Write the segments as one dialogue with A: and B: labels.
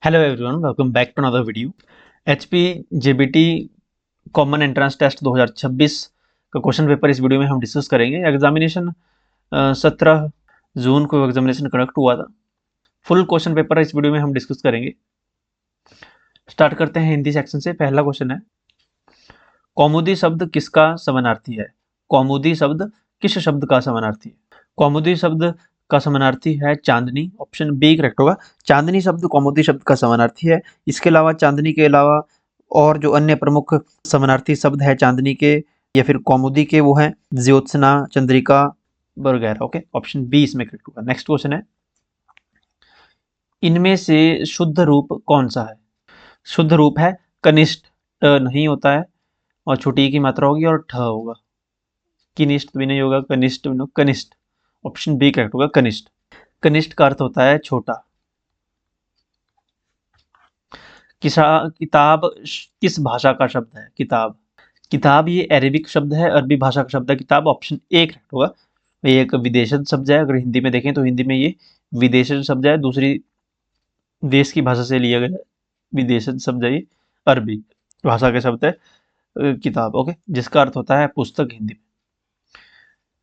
A: Hello everyone, welcome back to another video. HP JBT common entrance test 2026 का question paper इस video में हम discuss करेंगे। Examination 17 जून को एग्जामिनेशन कंडक्ट हुआ था। फुल क्वेश्चन पेपर इस वीडियो में हम डिस्कस करेंगे। स्टार्ट करते हैं हिंदी सेक्शन से। पहला क्वेश्चन है, कौमुदी शब्द किसका समानार्थी है? कौमुदी शब्द किस शब्द का समानार्थी है? कौमुदी शब्द का समानार्थी है चांदनी। ऑप्शन बी करेक्ट होगा। चांदनी शब्द कौमुदी शब्द का समानार्थी है। इसके अलावा चांदनी के अलावा और जो अन्य प्रमुख समानार्थी शब्द है चांदनी के या फिर कौमुदी के, वो हैं ज्योत्सना, चंद्रिका वगैरह। ओके, ऑप्शन बी इसमें करेक्ट होगा। नेक्स्ट क्वेश्चन है, इनमें से शुद्ध रूप कौन सा है? शुद्ध रूप है कनिष्ठ। ट नहीं होता है और छोटी की मात्रा होगी और ठ होगा। किनिष्ठ भी नहीं होगा, कनिष्ठ भी नहीं, कनिष्ठ। ऑप्शन बी करेक्ट होगा, कनिष्ठ। कनिष्ठ का अर्थ होता है छोटा। किताब किस भाषा का शब्द है? किताब, किताब ये अरेबिक शब्द है, अरबी भाषा का शब्द है किताब। ऑप्शन ए करेक्ट होगा। ये एक विदेशज शब्द है। अगर हिंदी में देखें तो हिंदी में ये विदेशज शब्द है, दूसरी देश की भाषा से लिया गया विदेशज शब्द है। ये अरबी भाषा का शब्द है किताब। ओके, जिसका अर्थ होता है पुस्तक हिंदी में।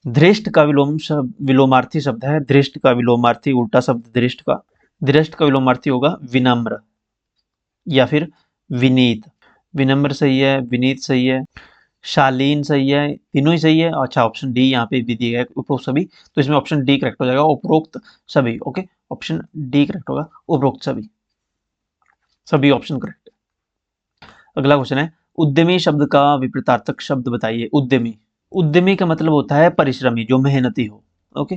A: धृष्ट का विलोमार्थी शब्द है। धृष्ट का विलोमार्थी, उल्टा शब्द धृष्ट का। धृष्ट का विलोमार्थी होगा विनम्र या फिर विनीत। विनम्र सही है, विनीत सही है, शालीन सही है, तीनों ही सही है। अच्छा, ऑप्शन डी यहाँ पे भी दिया है, उपरोक्त सभी। तो इसमें ऑप्शन डी करेक्ट हो जाएगा, उपरोक्त सभी। ओके, ऑप्शन डी करेक्ट होगा, उपरोक्त सभी। सभी ऑप्शन करेक्ट है। अगला क्वेश्चन है, उद्यमी शब्द का विपरीतार्थक शब्द बताइए। उद्यमी, उद्यमी का मतलब होता है परिश्रमी, जो मेहनती हो। ओके,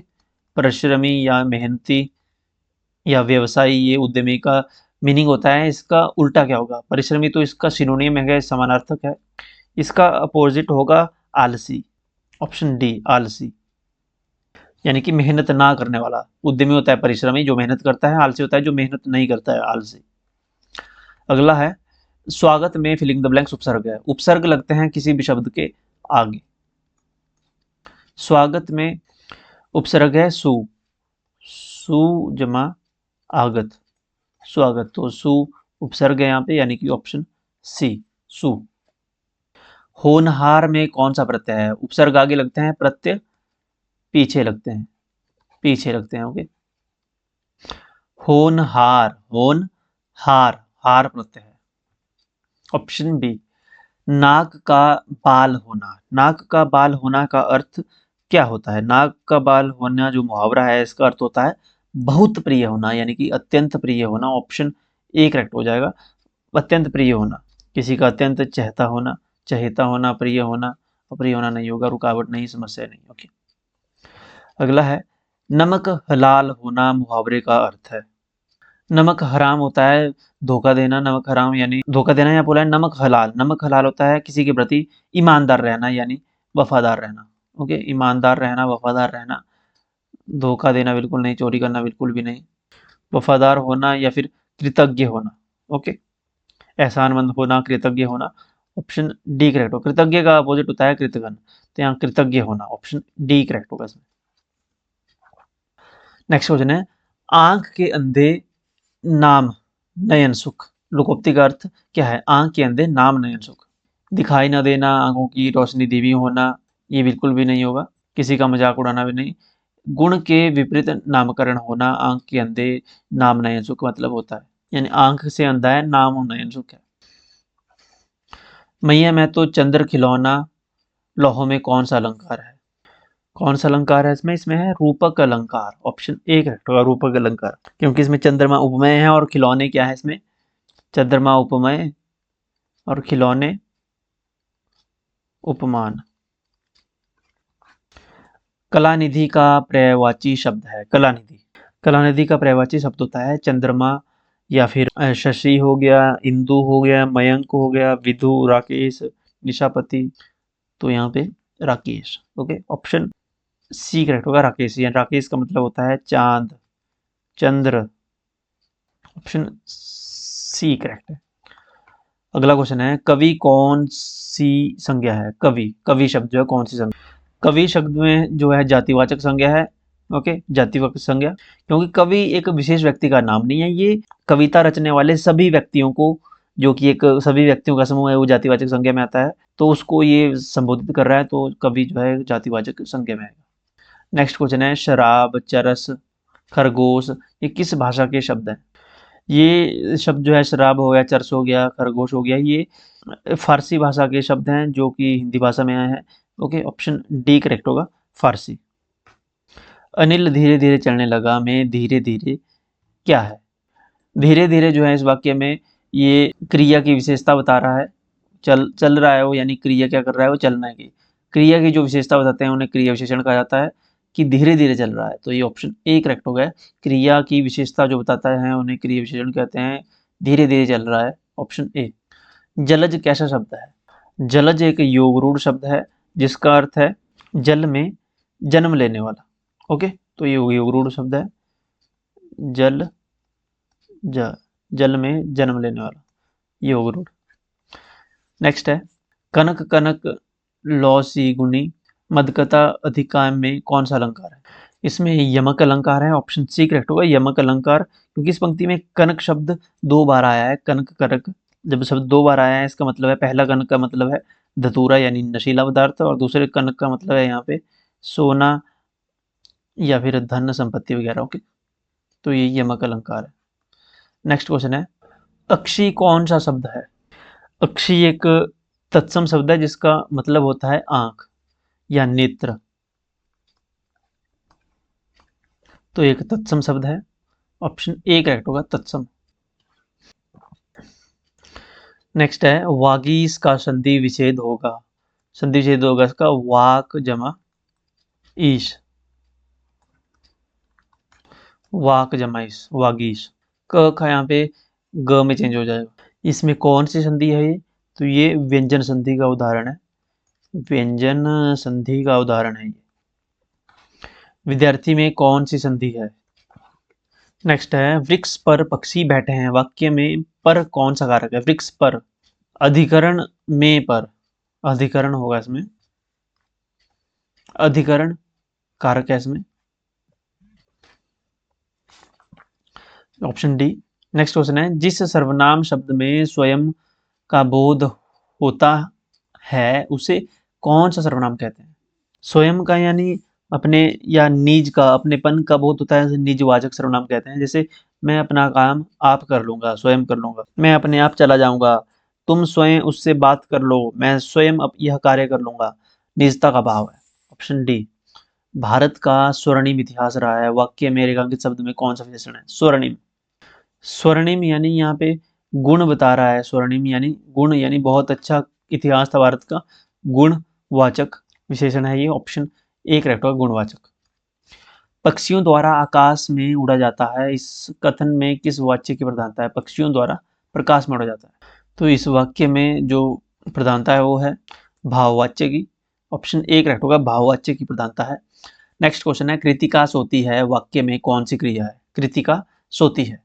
A: परिश्रमी या मेहनती या व्यवसायी, ये उद्यमी का मीनिंग होता है। इसका उल्टा क्या होगा? परिश्रमी तो इसका सिनोनिम है, समानार्थक है। इसका अपोजिट होगा आलसी। ऑप्शन डी आलसी, यानी कि मेहनत ना करने वाला। उद्यमी होता है परिश्रमी, जो मेहनत करता है। आलसी होता है जो मेहनत नहीं करता है, आलसी। अगला है, स्वागत में फिलिंग द ब्लैंक्स उपसर्ग है। उपसर्ग लगते हैं किसी भी शब्द के आगे। स्वागत में उपसर्ग है सु। सु जमा आगत, स्वागत। तो सु उपसर्ग है यहाँ पे, यानी कि ऑप्शन सी, सु। होनहार में कौन सा प्रत्यय है? उपसर्ग आगे लगते हैं, प्रत्यय पीछे लगते हैं, पीछे लगते हैं। ओके, होनहार, होन हार, हार प्रत्यय है। ऑप्शन बी, नाक का बाल होना। नाक का बाल होना का अर्थ क्या होता है? नाक का बाल होना जो मुहावरा है, इसका अर्थ होता है बहुत प्रिय होना, यानी कि अत्यंत प्रिय होना। ऑप्शन ए करेक्ट हो जाएगा, अत्यंत प्रिय होना। किसी का अत्यंत चाहता होना, चहेता होना, प्रिय होना। अप्रिय होना नहीं होगा, रुकावट नहीं, समस्या नहीं। ओके, अगला है, नमक हलाल होना मुहावरे का अर्थ है। नमक हराम होता है धोखा देना। नमक हराम यानी धोखा देना। यहाँ बोला है नमक हलाल। नमक हलाल होता है किसी के प्रति ईमानदार रहना, यानी वफादार रहना। ओके, ईमानदार रहना, वफादार रहना। धोखा देना बिल्कुल नहीं, चोरी करना बिल्कुल भी नहीं। वफादार होना या फिर कृतज्ञ होना। ओके, एहसानमंद होना, कृतज्ञ होना। ऑप्शन डी करेक्ट हो। कृतज्ञ का अपोजिट होता है कृतघ्न, तो यहाँ कृतज्ञ होना, ऑप्शन डी करेक्ट होगा इसमें। नेक्स्ट क्वेश्चन है, आंख के अंधे नाम नयन सुख। लोकोक्ति का अर्थ क्या है? आंख के अंधे नाम नयन सुख। दिखाई न देना, आंखों की रोशनी धीमी होना, ये बिल्कुल भी नहीं होगा। किसी का मजाक उड़ाना भी नहीं। गुण के विपरीत नामकरण होना, आंख के अंधे नाम नयन सुख मतलब होता है, यानी आंख से अंधा है, नाम नयन सुख है। मैया मैं तो चंद्र खिलौना, लौहों में कौन सा अलंकार है? कौन सा अलंकार है इसमें? इसमें है रूपक अलंकार। ऑप्शन ए करेक्ट होगा, रूपक अलंकार, क्योंकि इसमें चंद्रमा उपमेय है और खिलौने क्या है इसमें? चंद्रमा उपमेय और खिलौने उपमान। कलानिधि का पर्यायवाची शब्द है। कलानिधि, कलानिधि का पर्यायवाची शब्द होता है चंद्रमा या फिर शशि हो गया, इंदु हो गया, मयंक हो गया, विधु, राकेश, निशापति। तो यहाँ पे Rakesh. Okay, option C correct होगा, राकेश। यानी राकेश का मतलब होता है चांद, चंद्र। ऑप्शन सी करेक्ट है। अगला क्वेश्चन है, कवि कौन सी संज्ञा है? कवि, कवि शब्द जो है कौन सी संज्ञा? कवि शब्द में जो है जातिवाचक संज्ञा है। ओके, जातिवाचक संज्ञा, क्योंकि कवि एक विशेष व्यक्ति का नाम नहीं है, ये कविता रचने वाले सभी व्यक्तियों को, जो कि एक सभी व्यक्तियों का समूह है, वो जातिवाचक संज्ञा में आता है, तो उसको ये संबोधित कर रहा है, तो कवि जो है जातिवाचक संज्ञा में आएगा। नेक्स्ट क्वेश्चन है शराब, चरस, खरगोश, ये किस भाषा के शब्द हैं? ये शब्द जो है शराब हो गया, चरस हो गया, खरगोश हो गया, ये फारसी भाषा के शब्द हैं जो कि हिंदी भाषा में आए हैं। ओके, ऑप्शन डी करेक्ट होगा, फारसी। अनिल धीरे धीरे चलने लगा में धीरे धीरे क्या है? धीरे धीरे जो है इस वाक्य में ये क्रिया की विशेषता बता रहा है। चल रहा है वो, यानी क्रिया क्या कर रहा है वो, चलना की क्रिया की जो विशेषता बताते हैं उन्हें क्रिया विशेषण कहा जाता है, कि धीरे धीरे चल रहा है। तो ये ऑप्शन ए करेक्ट हो गया। क्रिया की विशेषता जो बताता है उन्हें क्रिया विशेषण कहते हैं, धीरे धीरे चल रहा है, ऑप्शन ए। जलज कैसा शब्द है? जलज एक योगरूढ़ शब्द है जिसका अर्थ है जल में जन्म लेने वाला। ओके, तो ये योगरूढ़ शब्द है, जल में जन्म लेने वाला, योगरूढ़। नेक्स्ट है कनक कनक लौसी गुनी मदकता अधिकार में कौन सा अलंकार है? इसमें यमक अलंकार है, ऑप्शन सी करेक्ट होगा, यमक अलंकार। क्योंकि इस पंक्ति में कनक शब्द 2 बार आया है, कनक कनक जब शब्द 2 बार आया है, इसका मतलब है पहला कनक का मतलब है धतूरा यानी नशीला पदार्थ, और दूसरे कनक का मतलब है यहाँ पे सोना या फिर धन संपत्ति वगैरह। ओके, तो ये यमक अलंकार है। नेक्स्ट क्वेश्चन है अक्षी कौन सा शब्द है? अक्षी एक तत्सम शब्द है जिसका मतलब होता है आंख या नेत्र, तो एक तत्सम शब्द है, ऑप्शन ए करेक्ट होगा, तत्सम। नेक्स्ट है वागीश का संधि विच्छेद होगा, संधि विच्छेद होगा इसका वाक जमा ईश, वाक जमा ईश, वागीश। क का यहाँ पे ग में चेंज हो जाएगा। इसमें कौन सी संधि है ये? तो ये व्यंजन संधि का उदाहरण है, व्यंजन संधि का उदाहरण है ये। विद्यार्थी में कौन सी संधि है? नेक्स्ट है वृक्ष पर पक्षी बैठे हैं, वाक्य में पर कौन सा कारक है? वृक्ष पर, अधिकरण में पर, अधिकरण होगा इसमें, अधिकरण कारक है इसमें, ऑप्शन डी। नेक्स्ट क्वेश्चन है जिस सर्वनाम शब्द में स्वयं का बोध होता है उसे कौन सा सर्वनाम कहते हैं? स्वयं का यानी अपने या निज का, अपनेपन का बोध होता है, निजवाचक सर्वनाम कहते हैं। जैसे मैं अपना काम आप कर लूंगा, स्वयं कर लूंगा, मैं अपने आप चला जाऊंगा, तुम स्वयं उससे बात कर लो, मैं स्वयं अब यह कार्य कर लूंगा, निजता का भाव है, ऑप्शन डी। भारत का स्वर्णिम इतिहास रहा है, वाक्य में रेखांकित शब्द में कौन सा विशेषण है? स्वर्णिम। स्वर्णिम यानी यहाँ पे गुण बता रहा है, स्वर्णिम यानी गुण, यानी बहुत अच्छा इतिहास था भारत का, गुणवाचक विशेषण है ये, ऑप्शन ए करेक्ट होगा, गुणवाचक। पक्षियों द्वारा आकाश में उड़ा जाता है, इस कथन में किस वाच्य की प्रधानता है? पक्षियों द्वारा प्रकाश में उड़ा जाता है, तो इस वाक्य में जो प्रधानता है वो है भाववाच्य की, ऑप्शन ए करेक्ट होगा, भाववाच्य की प्रधानता है। नेक्स्ट क्वेश्चन है कृतिका सोती है, वाक्य में कौन सी क्रिया है? कृतिका सोती है,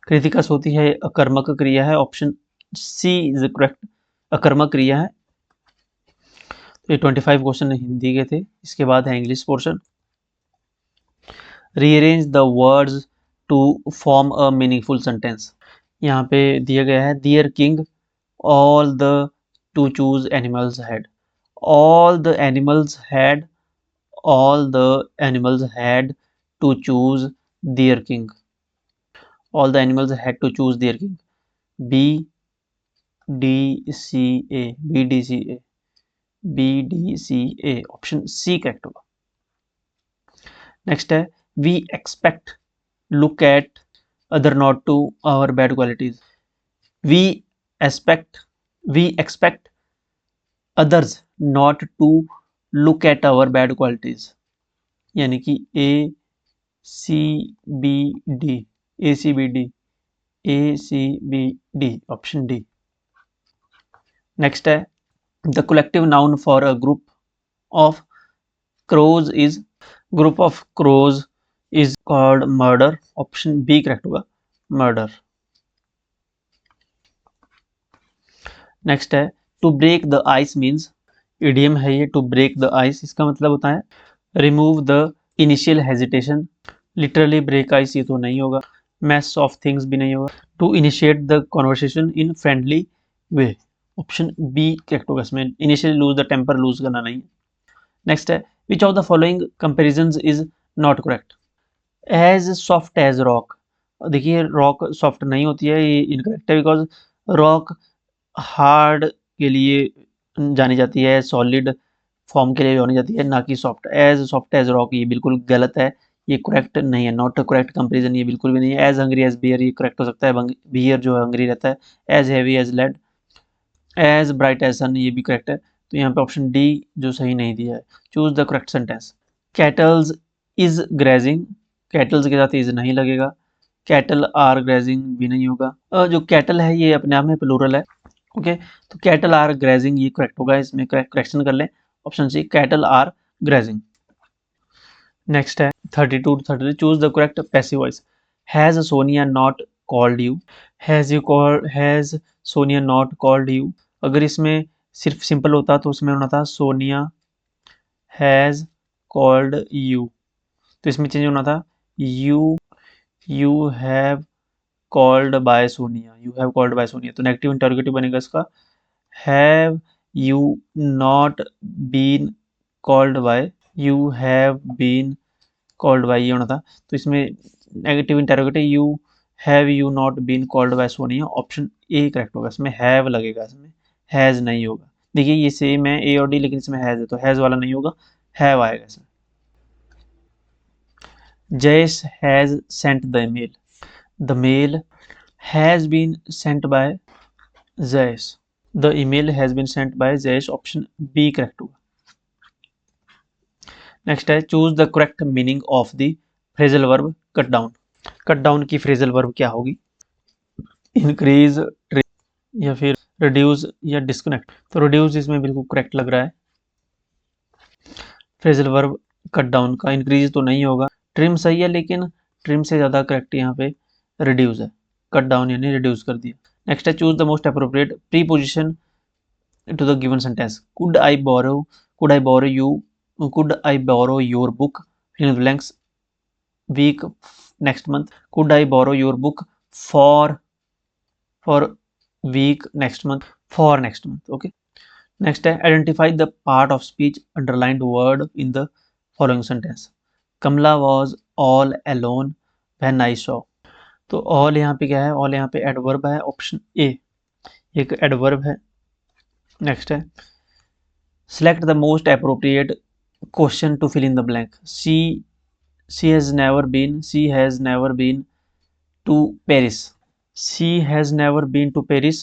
A: कृतिका सोती है अकर्मक क्रिया है, ऑप्शन सी इज करेक्ट, अकर्मक क्रिया है। तो ये 25 क्वेश्चन हिंदी के थे। इसके बाद है English portion. Rearrange the words to form a meaningful sentence. यहाँ पे दिया गया है dear king all the to choose animals had, all the animals had, all the animals had to choose their king, all the animals had to choose their king, b d c a, b d c a, b d c a, option C correct होगा। Next है we expect look at other not to our bad qualities, we expect others not to look at our bad qualities, यानी कि A C B D, A C B D, A C B D, option D. Next है the collective noun for a group of crows is, group of crows is called murder, option B correct होगा, murder. Next है to break the ice means, idiom है ये, to break the ice, इसका मतलब होता है remove the initial hesitation, literally break ice ये तो नहीं होगा। मैस ऑफ थिंग्स भी नहीं होगा, to initiate the conversation in friendly way, option B correct होगा इसमें, initially lose the temper lose करना नहीं है। नेक्स्ट है which of the following comparison is not correct, as soft as rock, देखिए रॉक सॉफ्ट नहीं होती है, ये इनकरेक्ट है बिकॉज रॉक हार्ड के लिए जानी जाती है, सॉलिड फॉर्म के लिए जानी जाती है, ना कि सॉफ्ट एज रॉक, ये बिल्कुल गलत है, ये करेक्ट नहीं है, नॉट करेक्ट कंपेरिजन ये बिल्कुल भी नहीं है। एज हंग्री एज बियर ये करेक्ट हो सकता है, बियर जो है हंग्री रहता है। As heavy as lead, as bright as sun ये भी करेक्ट है, तो यहाँ पे ऑप्शन डी जो सही नहीं दिया है। Choose the correct sentence, kettles is grazing, kettles के साथ इज नहीं लगेगा, कैटल आर ग्रेजिंग भी नहीं होगा, जो कैटल है ये अपने आप में प्लूरल है, ओके, तो कैटल आर ग्रेजिंग ये करेक्ट होगा, इसमें करेक्शन कर लें, option C cattle are grazing. Next है 32 to 33, choose the correct passive voice, has Sonia not called you, has Sonia not called you, अगर इसमें सिर्फ सिंपल होता तो उसमें होना था सोनिया हैज कॉल्ड यू, तो इसमें चेंज होना था you you have called by Sonia, you have called by Sonia, तो नेगेटिव इंटरोगेटिव बनेगा इसका, have you not been called by, you have been called by ये होना था, तो इसमें negative interrogative you have you not been called by Sonia, option A correct होगा, इसमें हैव लगेगा, इसमें हैज नहीं होगा, देखिए ये सेम है ए और डी लेकिन इसमें हैज है तो हैज वाला नहीं होगा, हैव आएगा इसमें। Jayesh has sent the email, the mail has been sent by Jayesh, the email has been sent by Jayesh, option B correct होगा। नेक्स्ट है choose the correct meaning of the phrasal verb cut down, cut down की phrasal verb क्या होगी, increase या फिर reduce या disconnect, तो reduce इसमें बिल्कुल करेक्ट लग रहा है, फ्रेजल वर्ब कट डाउन का, इंक्रीज तो नहीं होगा, ट्रिम सही है लेकिन ट्रिम से ज़्यादा करेक्ट यहाँ पे रिड्यूस है, कट डाउन यानी रिड्यूस कर दिया। नेक्स्ट है choose the most appropriate preposition to the given sentence, could I borrow you, could I borrow your book, fill in the blanks, week, next month, could I borrow your book for week, next month, for next month, okay। next है identify the part of speech underlined word in the following sentence, Kamla was all alone when I saw, तो all यहाँ पे क्या है, all यहाँ पे adverb है, option A एक एडवर्ब है। नेक्स्ट है select the most appropriate question to fill in the blank, she has never been to Paris, she has never been to Paris,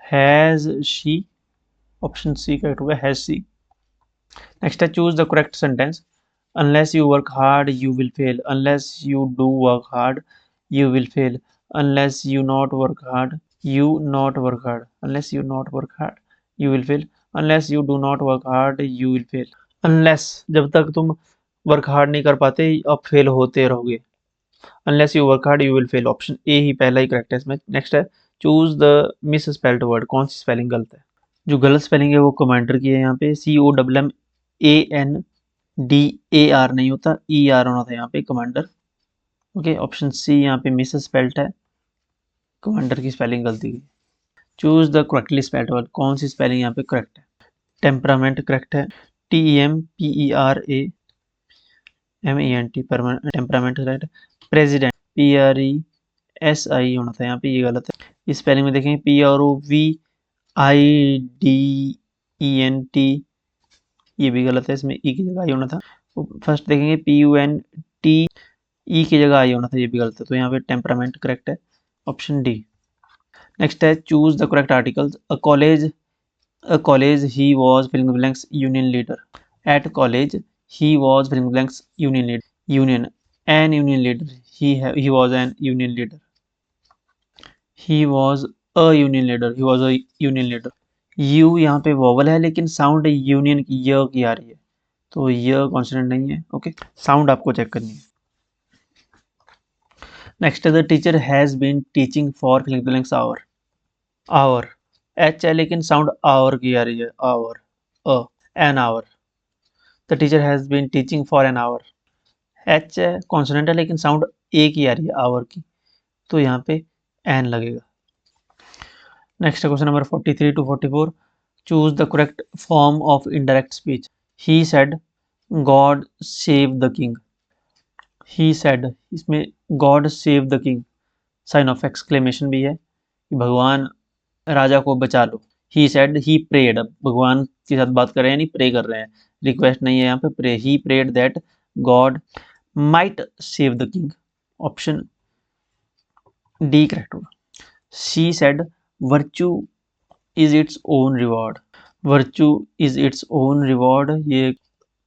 A: has she, option C correct होगा, has she। Next है choose the correct sentence, unless you work hard you will fail, unless you do work hard you will fail, unless you not work hard you not work hard, unless you not work hard you will fail, unless you do not work hard you will fail, unless जब तक तुम work hard नहीं कर पाते अब fail होते रहोगे, unless you work hard you will fail, option A ही पहला ही करेक्ट है इसमें। नेक्स्ट है choose the misspelled word, कौन सी स्पेलिंग गलत है, जो गलत स्पेलिंग है वो कमांडर की है, यहाँ पे COMMANDAR नहीं होता, ER होना था यहाँ पे कमांडर, ओके, ऑप्शन सी यहाँ पे मिस स्पेल्ड है, कमांडर की स्पेलिंग गलती की। Choose the correctly spelled word, कौन सी स्पेलिंग यहाँ पे करेक्ट है, टेम्परामेंट करेक्ट है, TEMPERAMENT temperament correct, president PRESI होना था यहाँ पे, ये गलत है, इस स्पेलिंग में देखेंगे PROVIDENT ये भी गलत है, इसमें ई की जगह आई होना था, फर्स्ट देखेंगे PUNT ई की जगह आई होना था, ये भी गलत है, तो यहाँ पे टेम्परामेंट करेक्ट है, ऑप्शन डी। नेक्स्ट है choose the correct articles, a college he was filling the blanks union leader, at college he was filling blanks union leader, union an union leader, he was an union leader, he was a union leader, he was a union leader, you यहाँ पे vowel है लेकिन sound union की य की आ रही है, तो य कॉन्सोनेंट नहीं है, ओके, साउंड आपको चेक करनी है। Next the teacher has been teaching for filling the blanks hour H है लेकिन साउंड आवर की आ रही है, hour an hour, the teacher has been teaching for an hour, H consonant है लेकिन साउंड ए की आ रही है आवर की, तो यहाँ पे एन लगेगा। Next question number 43 to 44, choose the correct form of indirect speech. He said God save the king. He said, इसमें God save the king sign of exclamation भी है कि भगवान राजा को बचा लो। ही सेड, ही प्रेड, अब भगवान के साथ बात कर रहे हैं, नहीं प्रे कर रहे हैं, रिक्वेस्ट नहीं है यहाँ पे, pray. He prayed that God might save the king, option D correct होगा। She said virtue is its own reward. Virtue is its own reward, ये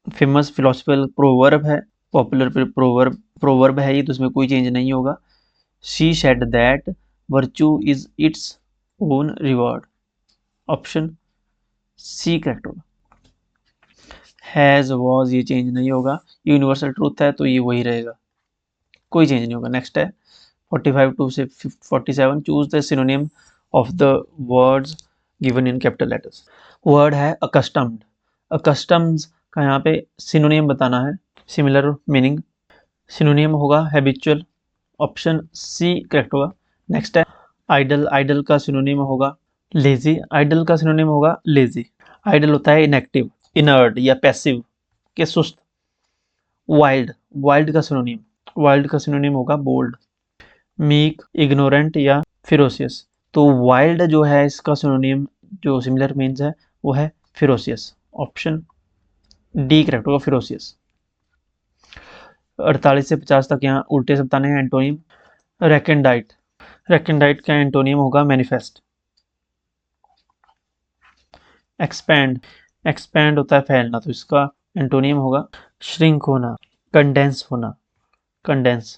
A: फेमस फिलोसफिकल प्रोवर्ब है, पॉपुलर प्रोवर्ब है ये, तो इसमें कोई चेंज नहीं होगा। She said that virtue is its own reward, option C correct होगा। हैज वॉज ये चेंज नहीं होगा, यूनिवर्सल ट्रूथ है तो ये वही रहेगा, कोई चेंज नहीं होगा। नेक्स्ट है 45 to 47, choose the synonym of the words given in capital letters. Word है अकस्टम्ड, अकस्टम्स का यहाँ पे सिनोनिम बताना है, सिमिलर मीनिंग, सिनोनिम होगा हैबिचुअल, ऑप्शन सी करेक्ट होगा। नेक्स्ट है आइडल, आइडल का सिनोनिम होगा लेजी, आइडल का सिनोनिम होगा लेजी। आइडल होता है इनएक्टिव, इनर्ट या पैसिव के सुस्त। वाइल्ड, वाइल्ड का सिनोनिम, वाइल्ड का सिनोनिम होगा बोल्ड। मीक, इग्नोरेंट या फिरोसियस, तो वाइल्ड जो है इसका सिनोनिम जो सिमिलर मीन्स है वो है फिरोसियस, ऑप्शन डी करेक्ट होगा, फिरोसियस। 48 से 50 तक यहाँ उल्टे से बताने हैं एंटोनिम। रेकेंडाइट, रेकेंडाइट का एंटोनिम होगा मैनिफेस्ट। एक्सपैंड, एक्सपैंड होता है फैलना, तो इसका एंटोनिम होगा श्रिंक होना, कंडेंस होना, condense.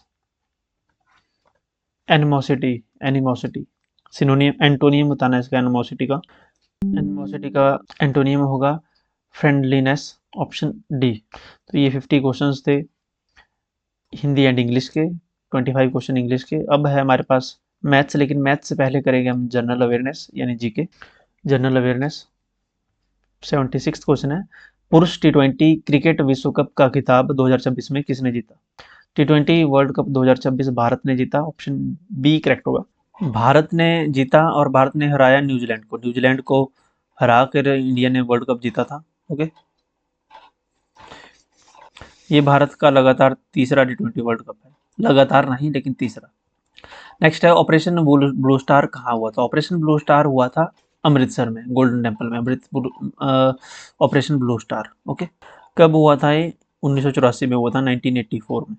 A: Animosity, animosity synonym, antonym बताना है इसका एनिमोसिटी का, एनिमोसिटी का एंटोनिम होगा फ्रेंडलीनेस, ऑप्शन डी। तो ये 50 क्वेश्चंस थे हिंदी एंड इंग्लिश के, 25 क्वेश्चन इंग्लिश के। अब है हमारे पास मैथ्स, लेकिन मैथ्स से पहले करेंगे हम जनरल अवेयरनेस यानी जीके। जनरल अवेयरनेस 76 क्वेश्चन है, पुरुष T20 क्रिकेट विश्व कप का खिताब 2026 में किसने जीता। T20 वर्ल्ड कप 2026 भारत ने जीता, ऑप्शन बी करेक्ट होगा। भारत ने जीता और भारत ने हराया न्यूजीलैंड को, न्यूजीलैंड को हरा कर इंडिया ने वर्ल्ड कप जीता था। ओके, ये भारत का लगातार तीसरा T20 वर्ल्ड कप है, लगातार नहीं लेकिन तीसरा। नेक्स्ट है ऑपरेशन ब्लू स्टार कहाँ हुआ था। ऑपरेशन ब्लू स्टार हुआ था अमृतसर में, गोल्डन टेम्पल में, ऑपरेशन ब्लू स्टार। ओके, कब हुआ था ये, 1984 में हुआ था, 1984 में।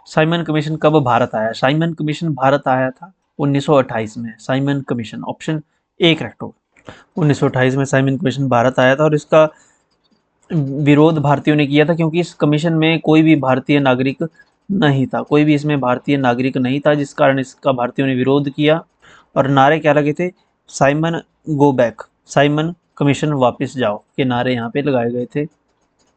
A: साइमन कमीशन कब भारत आया। साइमन कमीशन भारत आया था 1928 में, Simon commission, option A correct होगा। 1928 में साइमन कमीशन भारत आया था और इसका विरोध भारतीयों ने किया था क्योंकि इस कमीशन में कोई भी भारतीय नागरिक नहीं था, कोई भी इसमें भारतीय नागरिक नहीं था, जिस कारण इसका भारतीयों ने विरोध किया। और नारे क्या लगे थे, Simon go back, Simon commission वापस जाओ के नारे यहाँ पे लगाए गए थे।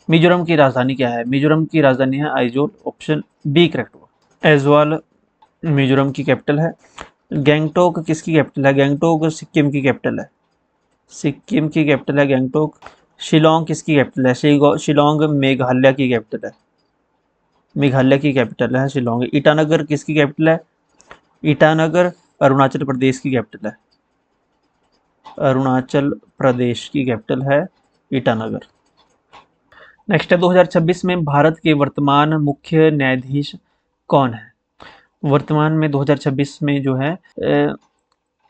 A: मिजोरम की राजधानी क्या है। मिजोरम की राजधानी है आइजोल, ऑप्शन बी करेक्ट होगा। ऐजवाल मिजोरम की कैपिटल है। गैंगटोक किसकी कैपिटल है। गैंगटोक सिक्किम की कैपिटल है, सिक्किम की कैपिटल है गैंगटोक। शिलोंग किसकी कैपिटल है। शिलोंग मेघालय की कैपिटल है, मेघालय की कैपिटल है शिलोंग। ईटानगर किसकी कैपिटल है। ईटानगर अरुणाचल प्रदेश की कैपिटल है, अरुणाचल प्रदेश की कैपिटल है ईटानगर। नेक्स्ट है 2026 में भारत के वर्तमान मुख्य न्यायाधीश कौन है। वर्तमान में 2026 में जो है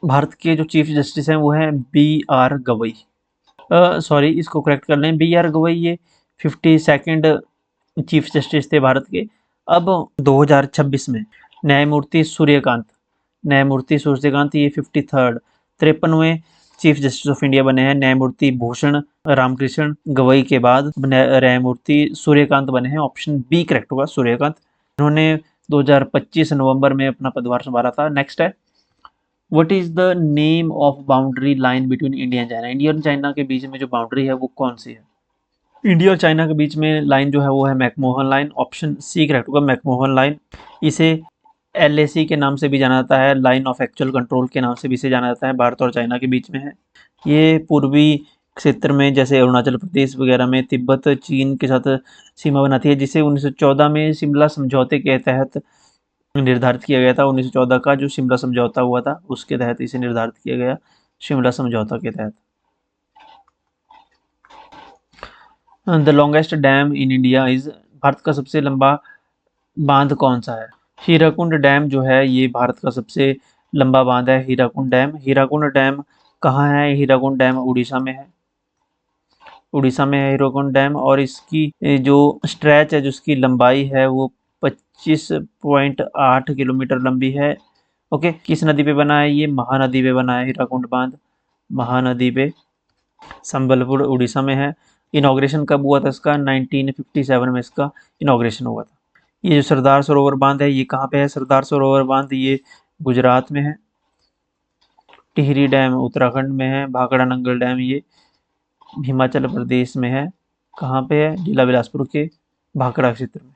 A: भारत के जो चीफ जस्टिस हैं वो हैं BR गवई, सॉरी इसको करेक्ट कर लें, BR गवई ये 52nd चीफ जस्टिस थे भारत के। अब 2026 में न्यायमूर्ति सूर्यकांत, न्यायमूर्ति सूर्यकांत ये 53rd 53वें चीफ जस्टिस ऑफ इंडिया बने हैं। न्यायमूर्ति भूषण रामकृष्ण गवई के बाद न्यायमूर्ति सूर्यकांत बने हैं, ऑप्शन बी करेक्ट होगा सूर्यकांत। इन्होंने 2025 नवंबर में अपना पदभार संभाला था। नेक्स्ट है what is the name of boundary line between India and China. India और चाइना के बीच में जो बाउंड्री है वो कौन सी है। इंडिया और चाइना के बीच में लाइन जो है वो है McMahon line, option C correct होगा मैकमोहन लाइन। इसे LAC के नाम से भी जाना जाता है, लाइन ऑफ एक्चुअल कंट्रोल के नाम से भी इसे जाना जाता है, भारत और चाइना के बीच में है। ये पूर्वी क्षेत्र में जैसे अरुणाचल प्रदेश वगैरह में तिब्बत चीन के साथ सीमा बनाती है, जिसे 1914 में शिमला समझौते के तहत निर्धारित किया गया था 1914 का जो शिमला समझौता हुआ था उसके तहत इसे निर्धारित किया गया, शिमला समझौता के तहत। The longest dam in India is, Bharat का सबसे लंबा बांध कौन सा है? हीराकुंड डैम जो है ये भारत का सबसे लंबा बांध है, हीराकुंड डैम। हीराकुंड डैम कहाँ है? हीराकुंड डैम उड़ीसा में है, उड़ीसा में है हीराकुंड डैम। और इसकी जो स्ट्रेच है, जो इसकी लंबाई है वो 25.8 किलोमीटर लंबी है। ओके, किस नदी पे बना है? ये महानदी पे बना है हीराकुंड बांध, महानदी पे, संबलपुर उड़ीसा में है। इनॉग्रेशन कब हुआ था इसका? 1957 में इसका इनॉग्रेशन हुआ था। ये जो सरदार सरोवर बांध है ये कहाँ पे है? सरदार सरोवर बांध ये गुजरात में है। टिहरी डैम उत्तराखंड में है। भाखड़ा नंगल डैम ये हिमाचल प्रदेश में है। कहाँ पे है? जिला बिलासपुर के भाखड़ा क्षेत्र में।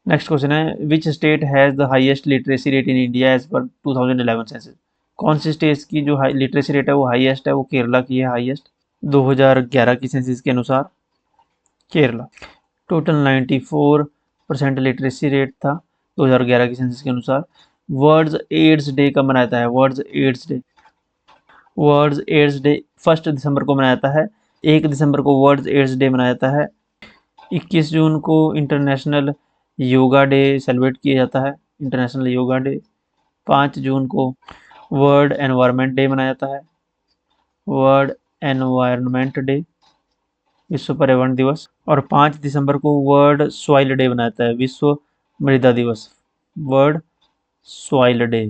A: नेक्स्ट क्वेश्चन है, which state has the highest literacy rate in India as per 2011 census? कौन सी स्टेट की जो लिटरेसी रेट है वो हाईएस्ट है? वो केरला की है हाईएस्ट 2011 की सेंसस के अनुसार, केरला। टोटल 94% लिटरेसी रेट था 2011 की सेंसस के अनुसार। वर्ल्ड एड्स डे कब मनाया जाता है? World AIDS Day, World AIDS Day 1 दिसंबर को मनाया जाता है। 1 दिसंबर को वर्ल्ड एड्स डे मनाया जाता है। 21 जून को इंटरनेशनल योगा डे सेलिब्रेट किया जाता है, इंटरनेशनल योगा डे। 5 जून को वर्ल्ड एनवायरनमेंट डे मनाया जाता है, वर्ल्ड एनवायरनमेंट डे, विश्व पर्यावरण दिवस। और 5 दिसंबर को वर्ल्ड सॉइल डे मनाया जाता है, विश्व मृदा दिवस, world soil day.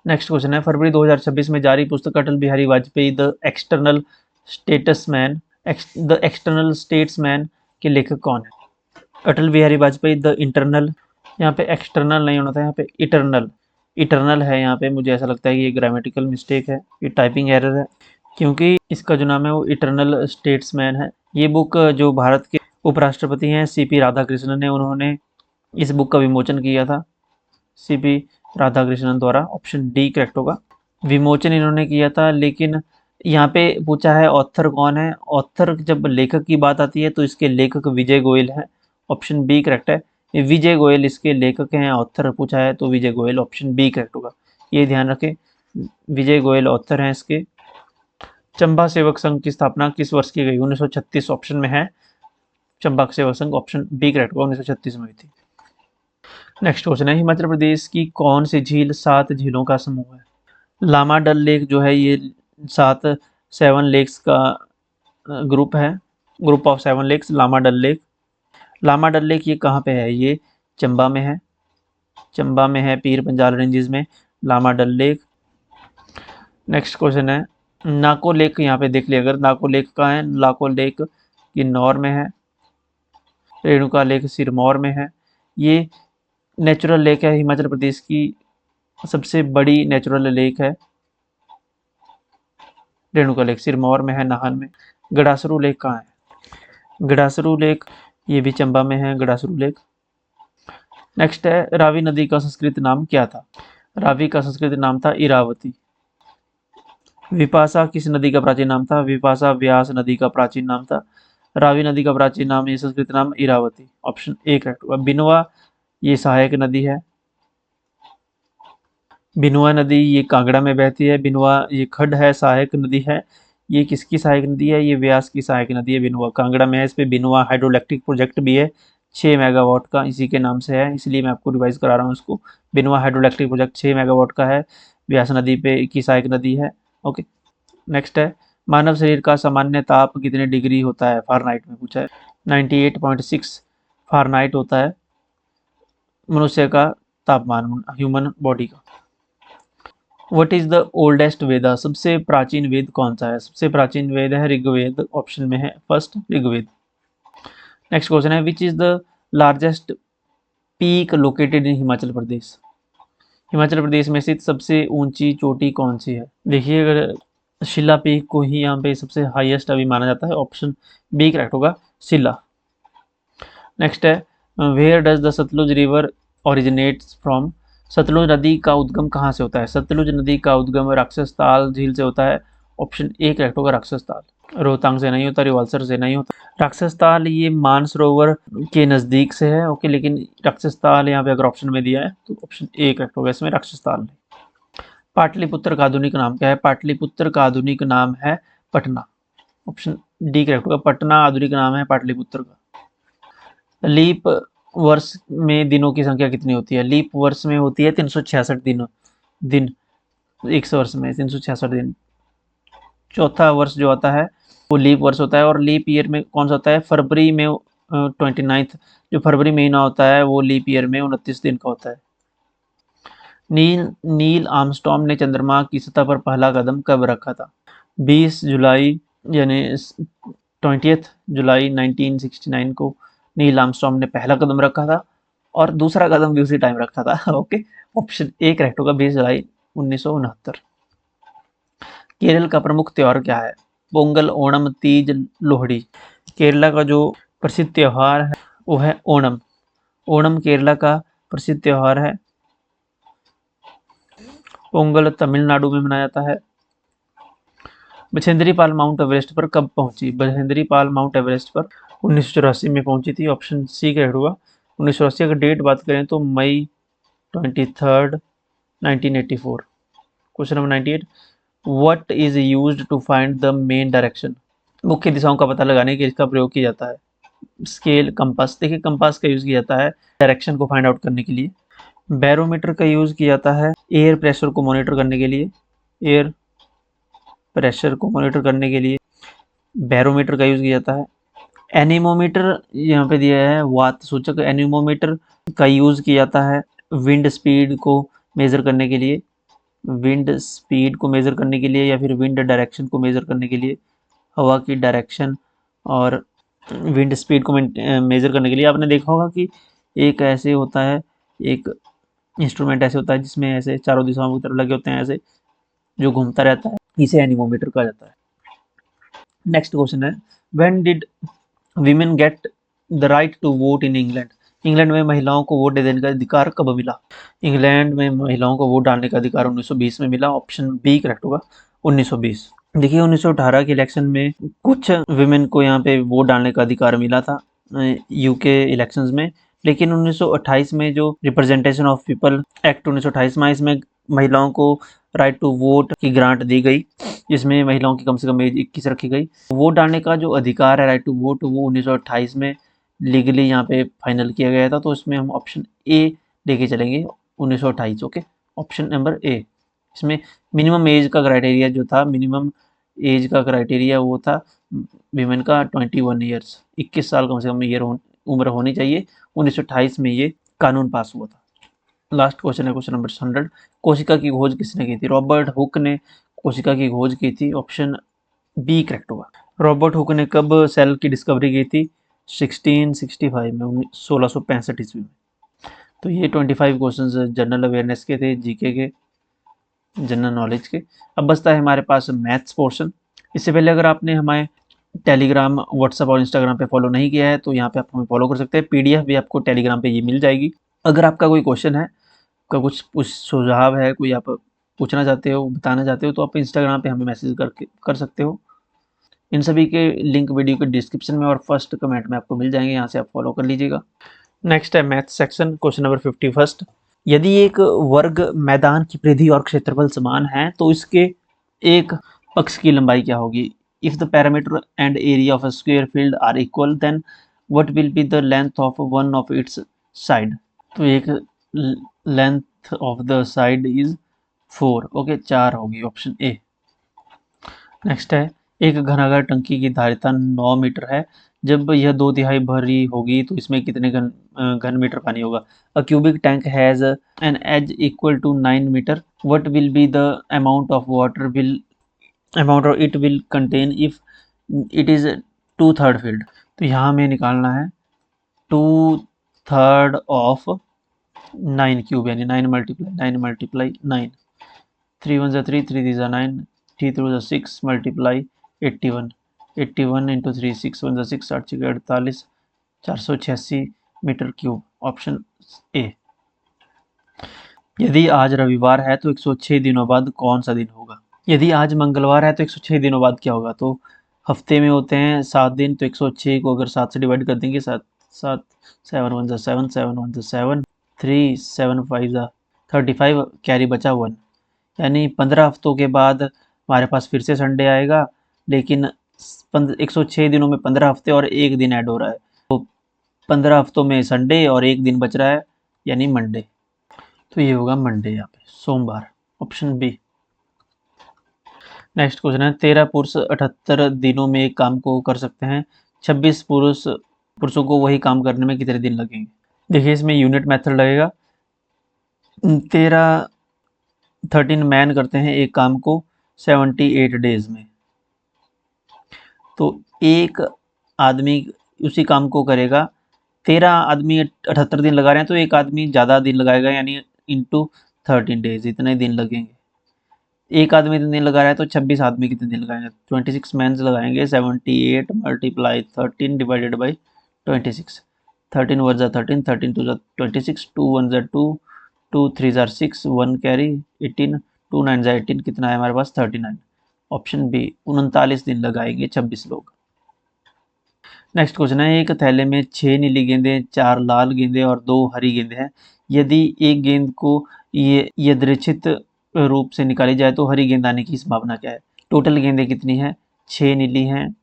A: Next question है, फरवरी 2026 में जारी पुस्तक Atal Bihari Vajpayee the external statesman, the external statesman के लेखक कौन है? अटल बिहारी वाजपेयी द इंटरनल, यहाँ पे एक्सटर्नल नहीं होना था, यहाँ पे इटरनल, इटरनल है यहाँ पे। मुझे ऐसा लगता है कि ये ग्रामेटिकल मिस्टेक है, ये टाइपिंग एरर है, क्योंकि इसका जो नाम है वो इटरनल स्टेट्समैन है। ये बुक जो भारत के उपराष्ट्रपति हैं सीपी राधाकृष्णन ने, उन्होंने इस बुक का विमोचन किया था, सीपी राधाकृष्णन द्वारा। ऑप्शन डी करेक्ट होगा, विमोचन इन्होंने किया था। लेकिन यहाँ पे पूछा है ऑथर कौन है? ऑथर जब लेखक की बात आती है तो इसके लेखक विजय गोयल हैं, ऑप्शन बी करेक्ट है। विजय गोयल इसके लेखक हैं, ऑथर पूछा है तो विजय गोयल, ऑप्शन बी करेक्ट होगा, ये ध्यान रखें, विजय गोयल ऑथर हैं इसके। चंबा सेवक संघ की स्थापना किस वर्ष की गई? 1936 ऑप्शन में है, Chamba Sevak Sangh, option B correct होगा, 1936 में हुई थी। नेक्स्ट क्वेश्चन है, हिमाचल प्रदेश की कौन सी झील 7 झीलों का समूह है? लामा डल लेक जो है ये 7 लेक्स का ग्रुप है, group of 7 lakes, Lama Dal lake. Lama Dal lake ये कहाँ पे है? ये चंबा में है, चंबा में है, पीर पंजाल रेंजेस में Lama Dal lake. Next question है, नाको लेक यहाँ पे देख लिया अगर, नाको लेक कहाँ है? नाको लेक किन्नौर में है, रेणुका लेक सिरमौर में है। ये नेचुरल लेक है, हिमाचल प्रदेश की सबसे बड़ी नेचुरल लेक है, रेणुका लेक सिरमौर में है, नाहन में। गड़ासरू लेक कहाँ है? गड़ासरू लेक ये भी चंबा में है, गड़ासरू लेक। नेक्स्ट है, रावी नदी का संस्कृत नाम क्या था? रावी का संस्कृत नाम था इरावती। विपाशा किस नदी का प्राचीन नाम था? विपाशा व्यास नदी का प्राचीन नाम था। रावी नदी का प्राचीन नाम, ये संस्कृत नाम इरावती, ऑप्शन ए करेक्ट होगा। बिनवा ये सहायक नदी है, बिनवा नदी ये कांगड़ा में बहती है, बिनवा ये खड्ड है, सहायक नदी है। ये किसकी सहायक नदी है? ये व्यास की सहायक नदी है, बिनवा कांगड़ा में है। इस पे बिनवा हाइड्रोइलेक्ट्रिक प्रोजेक्ट भी है 6 मेगावाट का, इसी के नाम से है, इसलिए मैं आपको रिवाइज करा रहा हूँ इसको। बिनवा हाइड्रोइलेक्ट्रिक प्रोजेक्ट 6 मेगावाट का है, व्यास नदी पे की सहायक नदी है। ओके, नेक्स्ट है, मानव शरीर का सामान्य ताप कितने डिग्री होता है? फारेनहाइट में पूछा है, 98.6 फारेनहाइट होता है मनुष्य का तापमान, ह्यूमन बॉडी का। वट इज द ओल्डेस्ट वेदा, सबसे प्राचीन वेद कौन सा है? सबसे प्राचीन वेद है ऋग्वेद, ऑप्शन में है फर्स्ट ऋग्वेद। नेक्स्ट क्वेश्चन है, which is the largest peak located in Himachal Pradesh? Himachal Pradesh में स्थित सबसे ऊंची चोटी कौन सी है? देखिए, अगर शिला पीक को ही यहाँ पे सबसे हाईएस्ट अभी माना जाता है, ऑप्शन बी करेक्ट होगा, शिला। नेक्स्ट है, where does the Sutlej river originates from, Sutlej नदी का उद्गम कहाँ से होता है? सतलुज नदी का उद्गम राक्षस ताल झील से होता है, ऑप्शन ए करेक्ट होगा राक्षस ताल। रोहतांग से नहीं होता, रिवाल्सर से नहीं होता। राक्षस ताल ये मानसरोवर के नजदीक से है, ओके, लेकिन राक्षस ताल यहाँ पे अगर ऑप्शन में दिया है तो ऑप्शन ए करेक्ट होगा, इसमें राक्षस ताल नहीं। पाटलिपुत्र का आधुनिक नाम क्या है? पाटलिपुत्र का आधुनिक नाम है पटना, ऑप्शन डी करेक्ट होगा, पटना आधुनिक नाम है पाटलिपुत्र का। लीप वर्ष में दिनों की संख्या कितनी होती है? लीप वर्ष में होती है 366 दिन, 100 वर्ष में 366 दिन। चौथा वर्ष जो आता है वो लीप वर्ष होता है, और लीप ईयर में कौन सा होता है? फरवरी में 29, जो फरवरी महीना होता है वो लीप ईयर में 29 दिन का होता है। नील आर्मस्ट्रॉन्ग ने चंद्रमा की सतह पर पहला कदम कब रखा था? 20 जुलाई यानी 20 जुलाई 1969 को नील आर्मस्ट्रॉन्ग ने पहला कदम रखा था, और दूसरा कदम भी उसी टाइम रखा था। ओके, ऑप्शन ए करेक्ट होगा, 20 जुलाई 1969। केरल का प्रमुख त्योहार क्या है? पोंगल, ओणम, तीज, लोहड़ी। केरला का जो प्रसिद्ध त्योहार है वो है ओणम। ओणम केरला का प्रसिद्ध त्योहार है। पोंगल तमिलनाडु में मनाया जाता है। बछेंद्री पाल माउंट एवरेस्ट पर कब पहुंची? बछेंद्री पाल माउंट एवरेस्ट पर 1984 में पहुंची थी, ऑप्शन सी करेक्ट होगा। 1984 अगर डेट बात करें तो मई 23, 1984। Question number 98, what is used to find the main direction? मुख्य दिशाओं का पता लगाने के लिए इसका प्रयोग किया जाता है। Scale, compass. देखिए कंपास का यूज किया जाता है डायरेक्शन को फाइंड आउट करने के लिए। बैरोमीटर का यूज किया जाता है एयर प्रेशर को मॉनिटर करने के लिए। एयर प्रेशर को मॉनिटर करने के लिए बैरोमीटर का यूज किया जाता है। एनीमोमीटर यहाँ पे दिया है वात सूचक। एनीमोमीटर का यूज किया जाता है विंड स्पीड को मेजर करने के लिए। विंड स्पीड को मेजर करने के लिए या फिर विंड डायरेक्शन को मेजर करने के लिए। हवा की डायरेक्शन और विंड स्पीड को मेजर करने के लिए आपने देखा होगा कि एक ऐसे होता है, एक इंस्ट्रूमेंट ऐसे होता है जिसमें ऐसे चारों दिशाओं की तरफ लगे होते हैं, ऐसे जो घूमता रहता है, इसे एनीमोमीटर कहा जाता है। नेक्स्ट क्वेश्चन है, when did women get the right to vote in England? England में महिलाओं को वोट देने का अधिकार कब मिला? इंग्लैंड में महिलाओं को वोट डालने का अधिकार 1920 में मिला, ऑप्शन बी करेक्ट होगा, 1920। देखिए 1918 के इलेक्शन में कुछ विमेन को यहाँ पे वोट डालने का अधिकार मिला था यूके इलेक्शंस में, लेकिन 1928 में जो रिप्रेजेंटेशन ऑफ पीपल एक्ट 1928 में, इसमें महिलाओं को राइट टू वोट की ग्रांट दी गई, जिसमें महिलाओं की कम से कम एज 21 रखी गई। वोट डालने का जो अधिकार है राइट टू वोट, वो 1928 में लीगली यहाँ पे फाइनल किया गया था, तो इसमें हम ऑप्शन ए लेके चलेंगे, 1928। Okay, option number A. इसमें मिनिमम एज का क्राइटेरिया जो था, मिनिमम एज का क्राइटेरिया वो था वीमेन का 21 ईयर्स, 21 साल कम से कम उम्र होनी चाहिए। 1928 में ये कानून पास हुआ था। लास्ट क्वेश्चन है क्वेश्चन नंबर 100, कोशिका की खोज किसने की थी? रॉबर्ट हुक ने कोशिका की खोज की थी, ऑप्शन बी करेक्ट होगा। रॉबर्ट हुक ने कब सेल की डिस्कवरी की थी? 1665 में, 1665 ईस्वी में। तो ये 25 क्वेश्चन जनरल अवेयरनेस के थे, जीके के, जनरल नॉलेज के। अब बचता है हमारे पास मैथ्स पोर्शन। इससे पहले अगर आपने हमारे टेलीग्राम, व्हाट्सएप और इंस्टाग्राम पे फॉलो नहीं किया है तो यहाँ पे आप हमें फॉलो कर सकते हैं। पीडीएफ भी आपको टेलीग्राम पे ये मिल जाएगी। अगर आपका कोई क्वेश्चन है, का कुछ सुझाव है, कोई आप पूछना चाहते हो, बताना चाहते हो, तो आप इंस्टाग्राम पे हमें मैसेज करके कर सकते हो। इन सभी के लिंक वीडियो के डिस्क्रिप्शन में और फर्स्ट कमेंट में आपको मिल जाएंगे, यहाँ से आप फॉलो कर लीजिएगा। नेक्स्ट है मैथ सेक्शन, क्वेश्चन नंबर 51। यदि एक वर्ग मैदान की परिधि और क्षेत्रफल समान है तो इसके एक पक्ष की लंबाई क्या होगी? If the parameter and area of a square field are equal then what will be the length of one of its side? तो एक length of the side is 4, okay, 4 होगी, ऑप्शन ए। नेक्स्ट है, एक घनाकार टंकी की धारिता 9 metre है, जब यह 2/3 भरी होगी तो इसमें कितने घन मीटर पानी होगा? A cubic tank has an edge equal to 9 metre, what will be the amount of water it will contain if it is 2/3 field? तो यहाँ हमें निकालना है 2/3 ऑफ 9 क्यूब, यानी 9 multiply 9, 3 1 3, 3 3 9, 3 2 6 multiply 81, 81 into 3, 6 1 6, 8 6 48, 486 metre cube, option A. यदि आज रविवार है तो 106 दिनों बाद कौन सा दिन होगा? यदि आज मंगलवार है तो 106 दिनों बाद क्या होगा? तो हफ्ते में होते हैं 7 दिन, तो 106 को अगर 7 से डिवाइड कर देंगे, 7 7 7 1 जा 7 7 1 जा 7 3 7 5 जा 35, कैरी बचा 1, यानी 15 हफ्तों के बाद हमारे पास फिर से संडे आएगा, लेकिन 106 दिनों में 15 हफ्ते और एक दिन ऐड हो रहा है, तो 15 हफ्तों में संडे और एक दिन बच रहा है, यानी मंडे। तो ये होगा मंडे, यहाँ पे सोमवार, ऑप्शन बी। नेक्स्ट क्वेश्चन है, 13 पुरुष 78 दिनों में एक काम को कर सकते हैं, 26 पुरुषों को वही काम करने में कितने दिन लगेंगे? देखिए इसमें यूनिट मेथड लगेगा। 13 मैन करते हैं एक काम को 78 डेज में, तो एक आदमी उसी काम को करेगा, 13 आदमी 78 दिन लगा रहे हैं, तो एक आदमी ज़्यादा दिन लगाएगा, यानी इंटू 13 डेज, इतने दिन लगेंगे। एक आदमी इतने दिन लगा रहा है, तो 26 आदमी कितने दिन लगाएंगे? 26 मैंस लगाएंगे, 78 मल्टीप्लाई 13 डिवाइडेड बाई 26, 13 वन जा 13, 13 टू जा 26, 2 वन जा 2, 2 3 जा 6, 1 कैरी 18, 2 9 जा 18, कितना है हमारे पास? 39, ऑप्शन बी, 39 दिन लगाएंगे 26 लोग। नेक्स्ट क्वेश्चन है, एक थैले में 6 नीली गेंदें, 4 लाल गेंदें और 2 हरी गेंदें हैं, यदि एक गेंद को ये यादृच्छिक रूप से निकाली जाए तो हरी गेंद आने की संभावना क्या है? टोटल गेंदें कितनी हैं? 6 नीली हैं,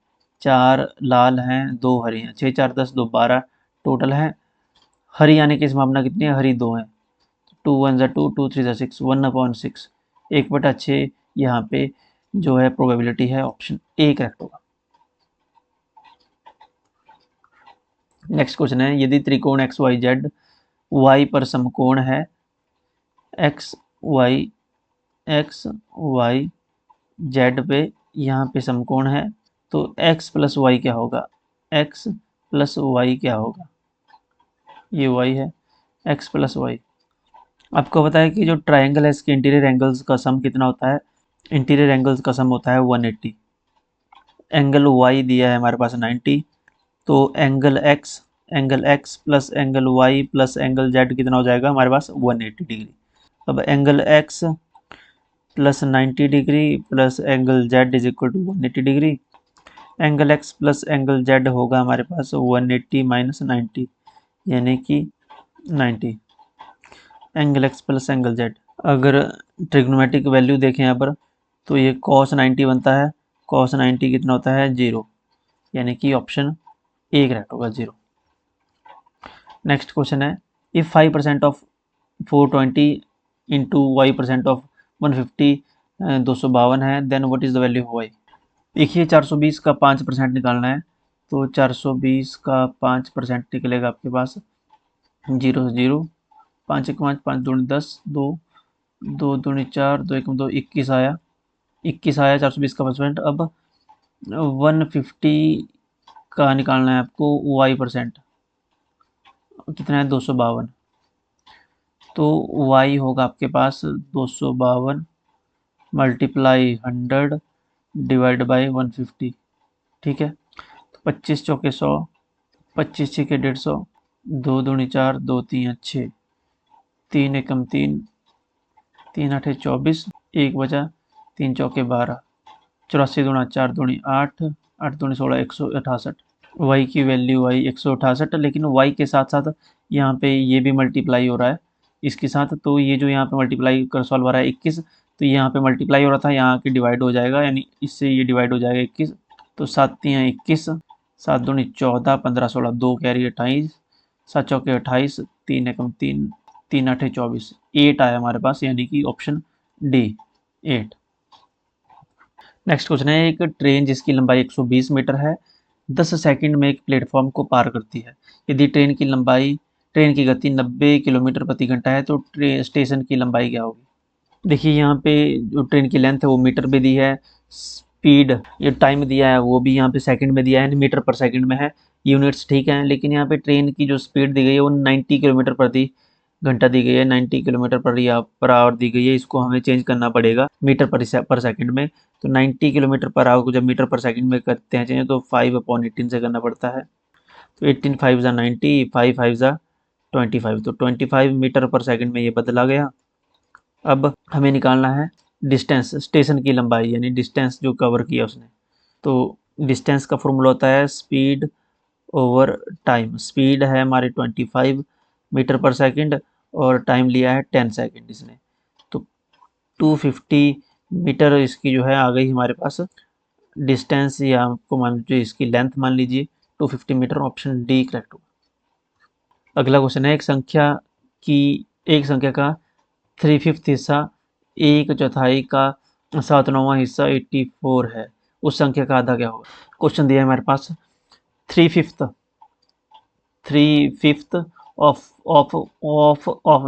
A: 4 लाल हैं, 2 हरी हैं, 6 4 10 2 12 टोटल हैं। हरी आने की संभावना कितनी है? हरी 2 है, 2 1 जा 2, 2 3 जा 6, 1/6, 1/6 यहाँ पे जो है प्रोबेबिलिटी है, ऑप्शन ए करेक्ट होगा। नेक्स्ट क्वेश्चन है, यदि त्रिकोण एक्स वाई जेड वाई पर समकोण है, एक्स वाई जेड पे यहाँ पे समकोण है, तो एक्स प्लस वाई क्या होगा? एक्स प्लस वाई क्या होगा? ये वाई है, एक्स प्लस वाई। आपको पता है कि जो ट्राइंगल है इसके इंटीरियर एंगल्स का सम कितना होता है? इंटीरियर एंगल्स का सम होता है 180। एंगल वाई दिया है हमारे पास 90, तो angle X plus angle Y plus angle Z कितना हो जाएगा हमारे पास? 180 डिग्री। अब angle X plus 90 degree plus angle Z is equal to 180 degree. Angle X plus angle Z होगा हमारे पास 180 माइनस 90, यानी कि 90। Angle X plus angle Z, अगर ट्रिग्नोमेट्रिक वैल्यू देखें यहाँ पर, तो ये cos 90 बनता है, cos 90 कितना होता है? 0, यानी कि ऑप्शन ए करेक्ट होगा, 0। नेक्स्ट क्वेश्चन है, if 5% of 420 into Y percent of 150 252 है, then what is the value of Y? देखिए 420 का 5% निकालना है, तो 420 का 5% निकलेगा आपके पास 0 0, 5 1 5, 5 दूनी 10, 2 2 दूनी 4, 2 1 2, 21 आया, 21 आया 420 का परसेंट। अब 150 का निकालना है आपको वाई परसेंट, कितना है? 252, तो y होगा आपके पास 252 मल्टीप्लाई 100 डिवाइड बाई 150, ठीक है। तो 25 चौके 100, 25 छके 150, 2 दूनी 4, 2 3 6, 3 एकम 3, 3 8 24, 1 बचा, 3 चौके 12, 84 दूना 4 दूनी 8, 8 दूनी 16, 168। y की वैल्यू आई 168, लेकिन y के साथ साथ यहाँ पे ये भी मल्टीप्लाई हो रहा है इसके साथ, तो ये जो यहाँ पे मल्टीप्लाई कर सॉल्व हो रहा है 21, तो यहाँ पे मल्टीप्लाई हो रहा था, यहाँ के डिवाइड हो जाएगा, यानी इससे ये डिवाइड हो जाएगा 21, तो 7 3 21, 7 दूनी 14, 15 16, 2 कैरी 28, 7 चौके 28, 3 एकम 3, 3 8 24, 8 आया हमारे पास, यानी कि ऑप्शन डी 8। नेक्स्ट क्वेश्चन है, एक ट्रेन जिसकी लंबाई 120 मीटर है 10 सेकंड में एक प्लेटफॉर्म को पार करती है, यदि ट्रेन की गति 90 किलोमीटर प्रति घंटा है, तो स्टेशन की लंबाई क्या होगी? देखिए यहाँ पे जो ट्रेन की लेंथ है वो मीटर में दी है, स्पीड ये टाइम दिया है वो भी यहाँ पे सेकंड में दिया है, मीटर पर सेकंड में है, यूनिट्स ठीक है, लेकिन यहाँ पे ट्रेन की जो स्पीड दी गई है वो 90 किलोमीटर प्रति घंटा दी गई है, 90 किलोमीटर पर आवर दी गई है, इसको हमें चेंज करना पड़ेगा मीटर पर सेकंड में। तो 90 किलोमीटर पर आवर को जब मीटर पर सेकंड में करते हैं चेंज, तो 5/18 से करना पड़ता है, तो 18 5 जा 90, 5 5 जा 25, तो 25 मीटर पर सेकंड में ये बदला गया। अब हमें निकालना है डिस्टेंस, स्टेशन की लंबाई यानी डिस्टेंस जो कवर किया उसने। तो डिस्टेंस का फॉर्मूला होता है स्पीड ओवर टाइम। स्पीड है हमारे 25 मीटर पर सेकंड और टाइम लिया है 10 सेकंड इसने। तो 250 मीटर इसकी जो है आ गई हमारे पास डिस्टेंस, या आपको मान लीजिए इसकी लेंथ मान लीजिए 250 मीटर। ऑप्शन डी करेक्ट होगा। अगला क्वेश्चन है, एक संख्या का 3/5 हिस्सा, एक चौथाई का 7/9 हिस्सा 84 है, उस संख्या का आधा क्या होगा। क्वेश्चन दिया है हमारे पास 3/5 3/5 of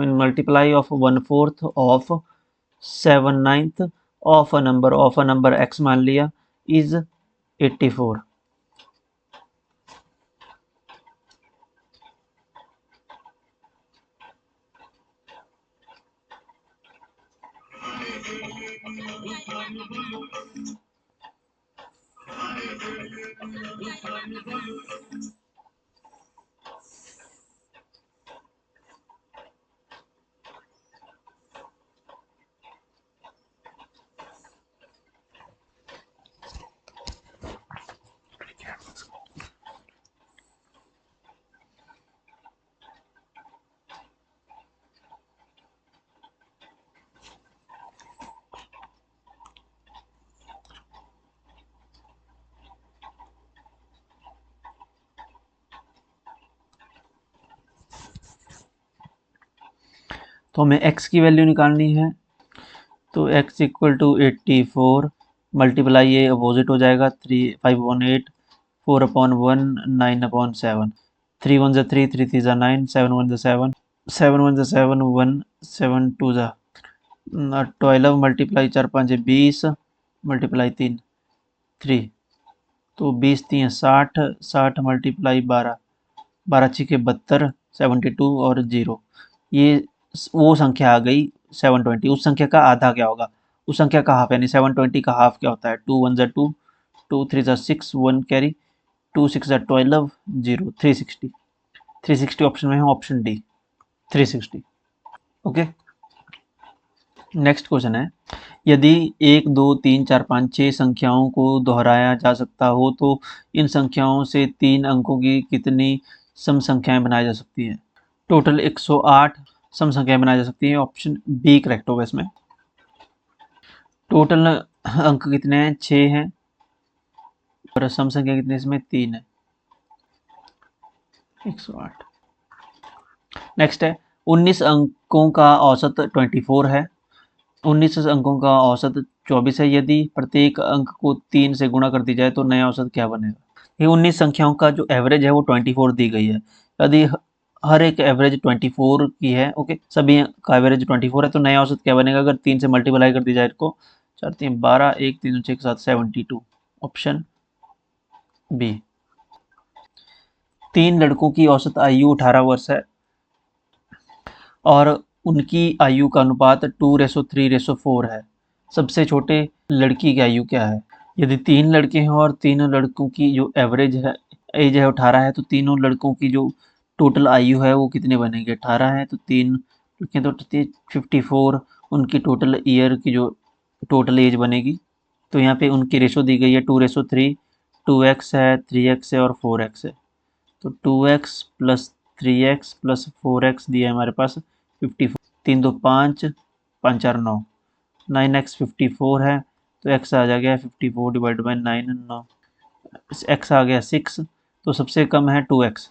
A: in multiply of 1/4 of 7/9 of a number x मान लिया is 84। तो हमें x की वैल्यू निकालनी है। तो x इक्वल टू 84 मल्टीप्लाई, ये अपोजिट हो जाएगा 5/8 4/1 9/7। 3 1 3 3 3 9 7 1 7 7 1 7 1 7 2 12 मल्टीप्लाई 4 5 20 मल्टीप्लाई 3 3। तो 20 3 60 60 मल्टीप्लाई 12 12 6 72 72 और 0। ये वो संख्या आ गई 720। उस संख्या का आधा क्या होगा, उस संख्या का हाफ, यानी 720 का हाफ क्या होता है 2 1 2 2 3 6 1 कैरी 2 6 12 0 360। 360 ऑप्शन में है, option D 360। Okay, next question है, यदि 1 2 3 4 5 6 संख्याओं को दोहराया जा सकता हो तो इन संख्याओं से 3 अंकों की कितनी सम संख्याएं बनाई जा सकती हैं। टोटल 108 सम संख्याएं बनाई जा सकती हैं। ऑप्शन बी करेक्ट होगा इसमें। टोटल अंक कितने हैं, 6 हैं, और सम संख्या कितनी इसमें 3 है, 108। नेक्स्ट है, 19 अंकों का औसत 24 है, 19 अंकों का औसत 24 है, यदि प्रत्येक अंक को 3 से गुणा कर दी जाए तो नया औसत क्या बनेगा। ये 19 संख्याओं का जो एवरेज है वो 24 दी गई है। यदि हर एक एवरेज 24 की है, ओके, सभी का एवरेज 24 है, तो नया औसत क्या बनेगा अगर 3 से मल्टीप्लाई कर दी जाए इसको। 4 3 12 1 3 6 7 72। Option B. 3 लड़कों की औसत आयु 18 वर्ष है और उनकी आयु का अनुपात 2:3:4 है। सबसे छोटे लड़की की आयु क्या है। यदि 3 लड़के हैं और तीनों लड़कों की जो एवरेज है एज है 18 है, तो तीनों लड़कों की जो टोटल आयु है वो कितने बनेंगे। 18 है तो 3 लड़के तो 54, उनकी टोटल ईयर की जो टोटल एज बनेगी। तो यहाँ पे उनकी रेशो दी गई है 2:3, 2x है, 3x है और 4x है। तो 2x plus 3x plus 4x दिया है हमारे पास 54। 3 2 5 5 4 9 9x 54 है, तो x आ गया 54 डिवाइड बाई 9 9 x आ गया 6। तो सबसे कम है 2x,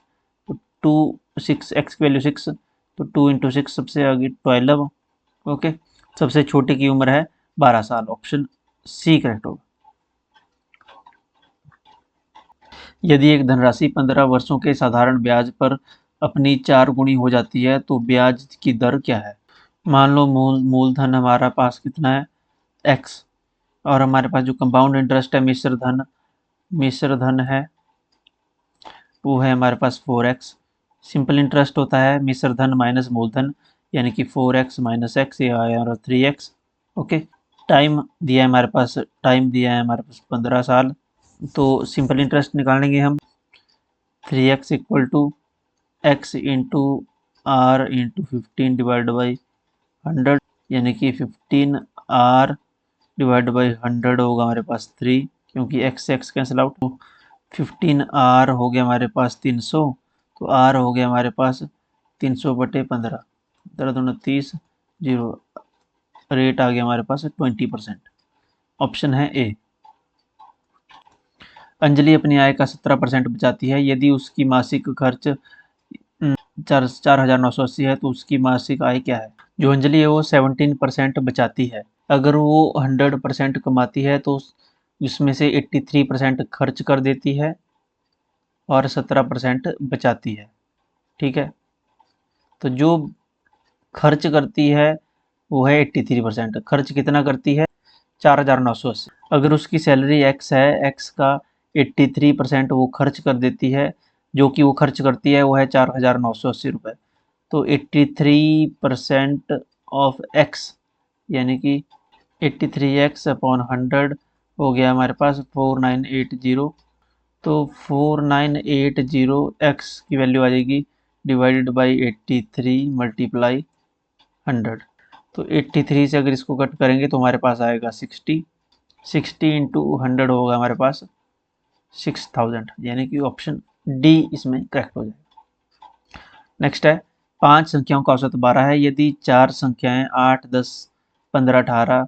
A: तो 6 x की वैल्यू 6, तो 2 इंटू 6 सबसे आ गई 12। ओके, सबसे छोटे की उम्र है 12 साल। ऑप्शन सी करेक्ट होगा। यदि एक धनराशि 15 वर्षों के साधारण ब्याज पर अपनी 4 गुनी हो जाती है तो ब्याज की दर क्या है। मान लो मूलधन हमारा पास कितना है x, और हमारे पास जो कंपाउंड इंटरेस्ट है मिश्र धन है वो है हमारे पास 4x। सिंपल इंटरेस्ट होता है मिश्र धन माइनस मूलधन, यानी कि 4x माइनस एक्स, ये आया और 3x। ओके, टाइम दिया है हमारे पास, 15 साल। तो सिंपल इंटरेस्ट निकालेंगे हम 3x equal to x into R into 15 divide by 100, यानी कि 15 आर डिवाइड बाई 100 होगा हमारे पास 3, क्योंकि x से x कैंसिल आउट। 15r हो गया हमारे पास 300, तो r हो गया हमारे पास 300/15, 15×30, 0, रेट आ गया हमारे पास 20%। ऑप्शन है ए। अंजलि अपनी आय का 17% बचाती है। यदि उसकी मासिक खर्च 4,980 है तो उसकी मासिक आय क्या है? जो अंजलि है वो 17% बचाती है। अगर वो 100% कमाती है तो उसमें से 83% खर्च कर देती है और 17% बचाती है। ठीक है, तो जो खर्च करती है वो है 83%। खर्च कितना करती है? 4,980। अगर उसकी सैलरी x है, x का 83% वो खर्च कर देती है, जो कि वो खर्च करती है वो है 4,980 रुपये। तो 83% ऑफ x यानी कि 83x/100 हो गया हमारे पास 4980। तो 4980x की वैल्यू आ जाएगी डिवाइडेड बाई 83 मल्टीप्लाई 100। तो 83 से अगर इसको कट करेंगे तो हमारे पास आएगा 60। 60 इंटू 100 होगा हमारे पास 6000, यानी कि ऑप्शन डी इसमें करेक्ट हो जाएगा। नेक्स्ट है, 5 संख्याओं का औसत 12 है। यदि 4 संख्याएं 8, 10, 15, 18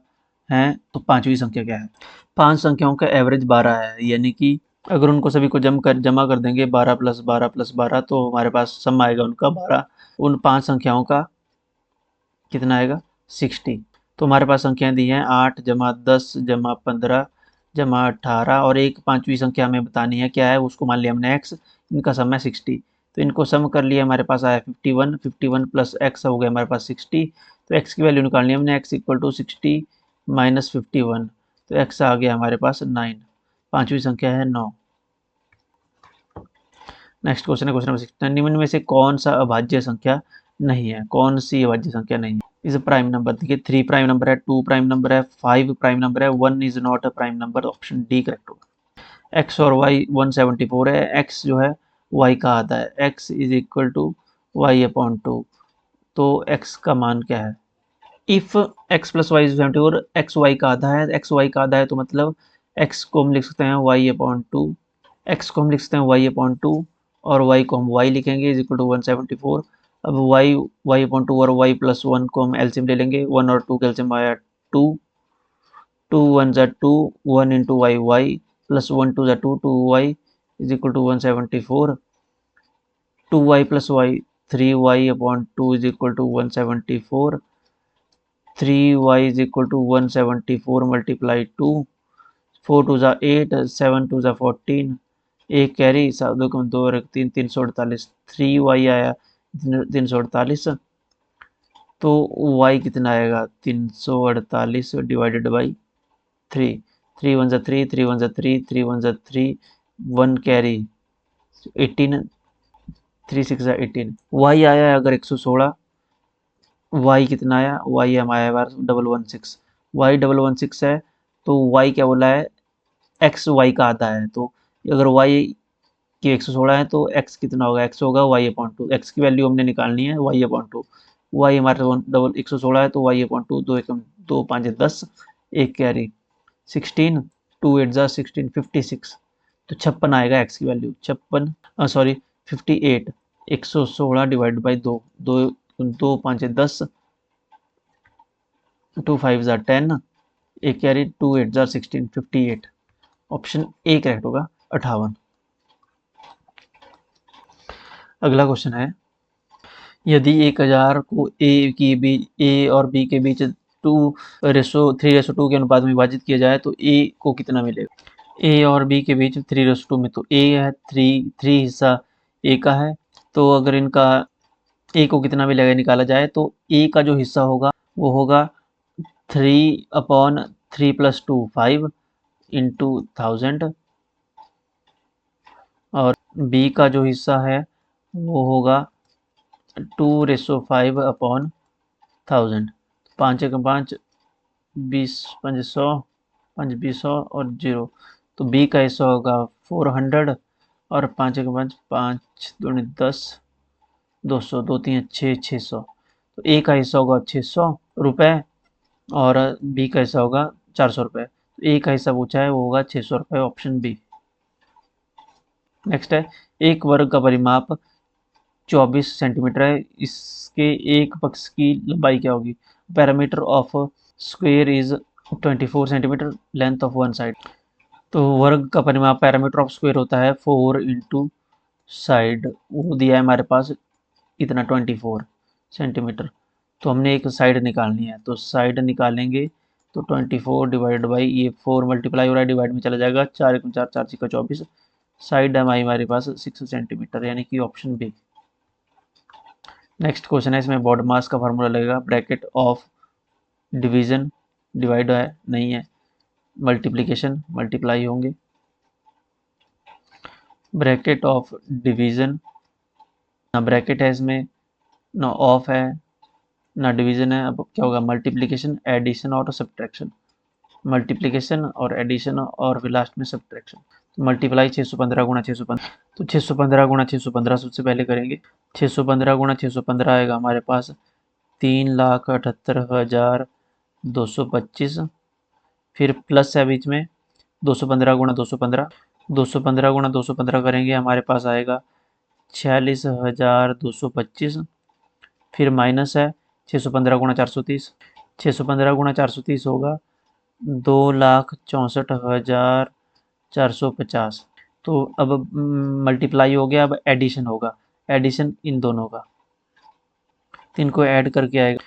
A: हैं तो पांचवी संख्या क्या है? 5 संख्याओं का एवरेज 12 है, यानी कि अगर उनको सभी को जमा कर देंगे 12 + 12 + 12 तो हमारे पास सम आएगा उनका 12। उन 5 संख्याओं का कितना आएगा? 60। तो हमारे पास संख्याएं दी हैं 8 जमा 10 जमा 15 जमा 18 और एक पांचवी संख्या हमें बतानी है क्या है, उसको मान लिया हमने x। इनका सम है 60, तो इनको सम कर लिया, हमारे पास आया 51। 51 प्लस x हो गया हमारे पास 60। तो x की वैल्यू निकालनी है हमने, x = 60 - 51, तो x आ गया हमारे पास 9। पांचवी संख्या है 9। नेक्स्ट क्वेश्चन है क्वेश्चन नंबर 16। निम्न में से कौन सा अभाज्य संख्या नहीं है? कौन सी अभाज्य संख्या नहीं है? Is a prime number. देखिए 3 प्राइम नंबर है, 2 प्राइम नंबर है, 5 प्राइम नंबर है, 1 is not a prime number. Option D correct होगा। x और y 174 है, x जो है y का आधा है, x = y/2। तो x का मान क्या है? If x + y = 74, x y का आधा है, x y का आधा है तो मतलब x को हम लिख सकते हैं y/2, x को हम लिख सकते हैं y/2 और y को हम y लिखेंगे = 174। अब y/2 और y + 1 को हम एलसीएम ले लेंगे, 1 और 2 का एलसीएम आया 2, 2 1 = 2, 1 × y + 1 2 = 2, 2y = 174, 2y + y 3y/2 = 174, 3y = 174 × 2, 4 2 = 8, 7 2 = 14, एक कैरी 7 2 2 3 348, 3y आया 348। तो y कितना आएगा? 348 डिवाइडेड बाई 3, 3 1 = 3, 3 1 = 3, 3 1 = 3, 1 कैरी 18, 3 6 = 18। y आया है अगर 116, y कितना आया? y हमारा आया 116, y 116 है तो y क्या बोला है? x y का आधा है, तो अगर y की 116 है तो x कितना होगा? x होगा y/2। x की वैल्यू हमने निकालनी है y/2। y हमारे 116 है तो y/2, 2 एकम 2 5 10, एक कैरी 16, 2 8 = 16, 56। तो 56 आएगा x की वैल्यू, 56 सॉरी 58। 116 डिवाइड बाई 2, 2 2 5 10, 2 5 = 10, एक कैरी 2 8 = 16, 58। ऑप्शन ए करेक्ट होगा 58। अगला क्वेश्चन है, यदि 1000 को ए और बी के बीच 3:2 के अनुपात में विभाजित किया जाए तो ए को कितना मिलेगा? ए और बी के बीच 3:2 में, तो ए है 3 हिस्सा ए का है, तो अगर इनका ए को कितना मिलेगा निकाला जाए तो ए का जो हिस्सा होगा वो होगा 3/3 + 2 5 × 1000 और बी का जो हिस्सा है वो होगा 2/5/1000। 5 × 5 20, 5 100, 5 20 100 और 0, तो बी का हिस्सा होगा 400 और 5 × 5 5 दूनी 10, 200, 2 3 6 600। तो ए का हिस्सा होगा 600 रुपये और बी का हिस्सा होगा 400 रुपये, तो ए का हिस्सा पूछा है वो होगा 600 रुपये, ऑप्शन बी। नेक्स्ट है, एक वर्ग का परिमाप 24 सेंटीमीटर है, इसके एक पक्ष की लंबाई क्या होगी? Parameter of square is 24 centimetre, length of one side. तो वर्ग का परिमाप पैरामीटर ऑफ स्क्वायर होता है 4 इंटू साइड, वो दिया है हमारे पास इतना 24 सेंटीमीटर। तो हमने एक साइड निकालनी है, तो साइड निकालेंगे तो 24 डिवाइड बाई ये 4 मल्टीप्लाई हो रहा है, डिवाइड में चला जाएगा, 4 1 4 4 6 24, साइड हमारे पास 6 सेंटीमीटर, यानी कि ऑप्शन बी। नेक्स्ट क्वेश्चन है, इसमें बॉडी मास का फार्मूला लगेगा, ब्रैकेट ऑफ डिवीजन, डिवाइड है नहीं है, मल्टीप्लिकेशन मल्टीप्लाई होंगे, ब्रैकेट ऑफ डिवीजन, ना ब्रैकेट है इसमें, ना ऑफ है, ना डिवीजन है, अब क्या होगा? मल्टीप्लिकेशन, एडिशन और सब्ट्रैक्शन, मल्टीप्लिकेशन और एडिशन और फिर लास्ट में सब्ट्रैक्शन। तो मल्टीप्लाई 615 गुणा 615, तो 615 गुणा 615 सबसे पहले करेंगे। 615 गुणा 615 आएगा हमारे पास 3,78,225, फिर प्लस है बीच में 215 गुणा 215, 215 गुणा 215 करेंगे हमारे पास आएगा 46,225, फिर माइनस है 615 गुणा 430, 615 गुणा 430 होगा 2,64,450। तो अब मल्टीप्लाई हो गया, अब एडिशन होगा, एडिशन इन दोनों का, तो इनको ऐड करके आएगा,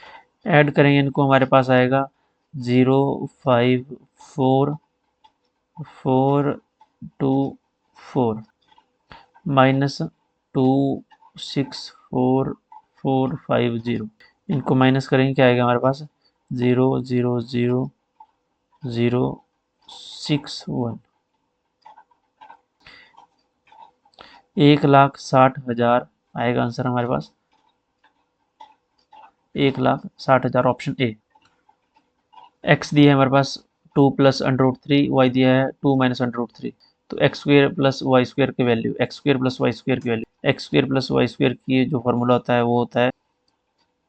A: ऐड करेंगे इनको हमारे पास आएगा 054,424 माइनस 264,450, इनको माइनस करेंगे क्या आएगा हमारे पास 0,000,061, 1,60,000 आएगा आंसर हमारे पास, 1,60,000, ऑप्शन ए। एक्स दिया है हमारे पास 2 प्लस √3, वाई दिया है 2 माइनस √3, तो x square plus y square की value, x square plus y square की value, x square plus y square की जो फॉर्मूला होता है वो होता है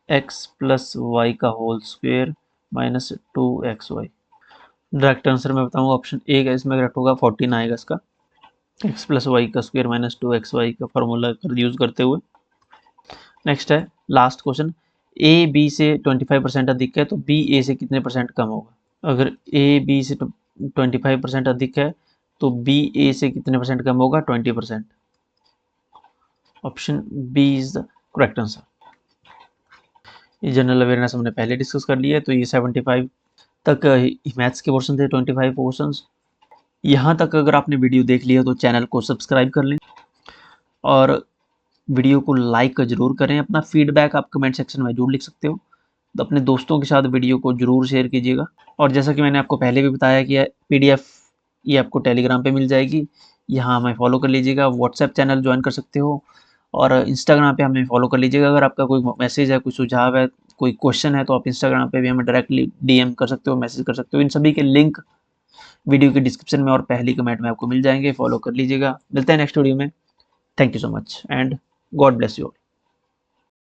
A: एक्स प्लस वाई का whole square minus 2xy। Direct answer मैं बताऊंगा ऑप्शन ए का, इसमें करेक्ट होगा 14 आएगा इसका, एक्स प्लस वाई का स्क्वेयर माइनस 2xy का फॉर्मूला यूज करते हुए। नेक्स्ट है लास्ट क्वेश्चन, ए बी से 25% अधिक है तो बी ए से कितने परसेंट कम होगा? अगर ए बी से 25% अधिक है तो बी ए से कितने परसेंट कम होगा? 20%, option B is the correct answer. ये जनरल अवेयरनेस हमने पहले डिस्कस कर लिया है, तो ये 75 तक मैथ्स के पोर्शन थे, 25 क्वेश्चंस। यहाँ तक अगर आपने वीडियो देख लिया तो चैनल को सब्सक्राइब कर लें और वीडियो को लाइक जरूर करें। अपना फीडबैक आप कमेंट सेक्शन में जरूर लिख सकते हो, तो अपने दोस्तों के साथ वीडियो को जरूर शेयर कीजिएगा। और जैसा कि मैंने आपको पहले भी बताया कि PDF ये आपको टेलीग्राम पे मिल जाएगी, यहाँ हमें फॉलो कर लीजिएगा, व्हाट्सएप चैनल ज्वाइन कर सकते हो और इंस्टाग्राम पे हमें फॉलो कर लीजिएगा। अगर आपका कोई मैसेज है, कोई सुझाव है, कोई क्वेश्चन है, तो आप इंस्टाग्राम पे भी हमें डायरेक्टली DM कर सकते हो, मैसेज कर सकते हो। इन सभी के लिंक वीडियो के डिस्क्रिप्शन में और पहली कमेंट में आपको मिल जाएंगे, फॉलो कर लीजिएगा। मिलते हैं नेक्स्ट वीडियो में। Thank you so much and God bless you all.